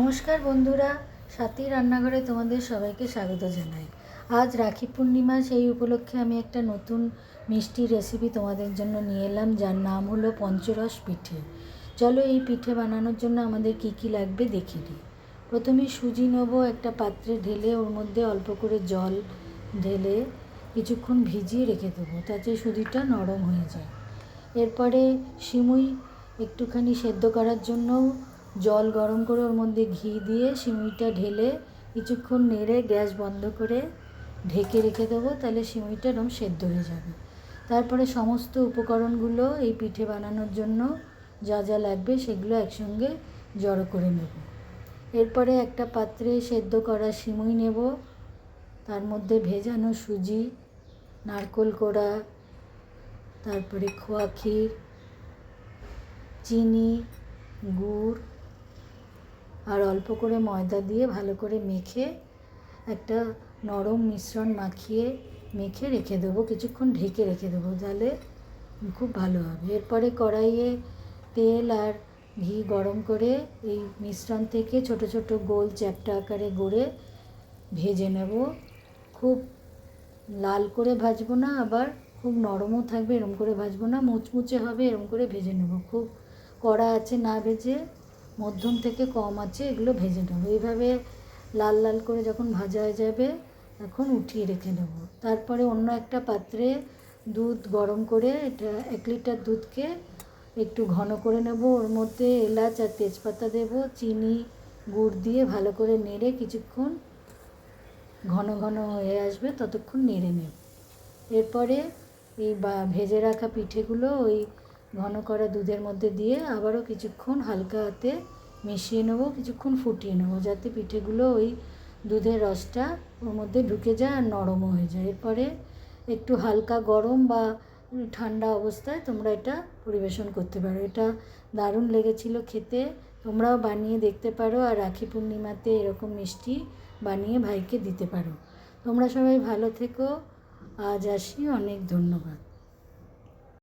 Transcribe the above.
নমস্কার বন্ধুরা, সাথী রান্নাঘরে তোমাদের সবাইকে স্বাগত জানাই। আজ রাখি পূর্ণিমা, সেই উপলক্ষে আমি একটা নতুন মিষ্টি রেসিপি তোমাদের জন্য নিয়ে এলাম, যার নাম হলো পঞ্চরস পিঠে। চলো এই পিঠে বানানোর জন্য আমাদের কি কি লাগবে দেখে নিই। প্রথমে সুজি নেবো, একটা পাত্রে ঢেলে ওর মধ্যে অল্প করে জল ঢেলে কিছুক্ষণ ভিজিয়ে রেখে দেবো, তাতে সুজিটা নরম হয়ে যায়। এরপরে সিমুই একটুখানি সেদ্ধ করার জন্য জল গরম করে ওর মধ্যে ঘি দিয়ে সিমুইটা ঢেলে কিছুক্ষণ নেড়ে গ্যাস বন্ধ করে ঢেকে রেখে দেবো, তাহলে সিমুইটা এরকম সেদ্ধ হয়ে যাবে। তারপরে সমস্ত উপকরণগুলো এই পিঠে বানানোর জন্য যা যা লাগবে সেগুলো একসঙ্গে জড়ো করে নেব। এরপরে একটা পাত্রে সেদ্ধ করা সিমুই নেব, তার মধ্যে ভেজানো সুজি, নারকেল কোড়া, তারপরে খোয়া ক্ষীর, চিনি, গুড় আর অল্প করে ময়দা দিয়ে ভালো করে মেখে একটা নরম মিশ্রণ মেখে রেখে দেবো, কিছুক্ষণ ঢেকে রেখে দেবো, তাহলে খুব ভালো হবে। এরপরে কড়াইয়ে তেল আর ঘি গরম করে এই মিশ্রণ থেকে ছোট ছোট গোল চ্যাপ্টা আকারে গড়ে ভেজে নেব। খুব লাল করে ভাজবো না, আবার খুব নরমও থাকবে এরম করে ভাজবো না, মুচমুচে হবে এরম করে ভেজে নেব। খুব কড়া আছে না ভেজে মধ্যম থেকে কম আছে এগুলো ভেজে নেব। এইভাবে লাল লাল করে যখন ভাজা হয়ে যাবে এখন উঠিয়ে রেখে নেব। তারপরে অন্য একটা পাত্রে দুধ গরম করে, এটা 1 লিটার দুধকে একটু ঘন করে নেব, ওর মধ্যে এলাচ আর তেজপাতা দেব, চিনি গুড় দিয়ে ভালো করে নেড়ে কিছুক্ষণ ঘন ঘন হয়ে আসবে ততক্ষণ নেড়ে নেব। এরপরে এই ভেজে রাখা পিঠেগুলো ওই ঘন করা দুধের মধ্যে দিয়ে আবারও কিছুক্ষণ হালকা হাতে মিশিয়ে নেব, কিছুক্ষণ ফুটিয়ে নেব, যাতে পিঠেগুলো ওই দুধের রসটা ওর মধ্যে ঢুকে যায় আর নরমও হয়ে যায়। এরপরে একটু হালকা গরম বা ঠান্ডা অবস্থায় তোমরা এটা পরিবেশন করতে পারো। এটা দারুণ লেগেছিল খেতে, তোমরাও বানিয়ে দেখতে পারো আর রাখি পূর্ণিমাতে এরকম মিষ্টি বানিয়ে ভাইকে দিতে পারো। তোমরা সবাই ভালো থেকো, আজ আসি, অনেক ধন্যবাদ।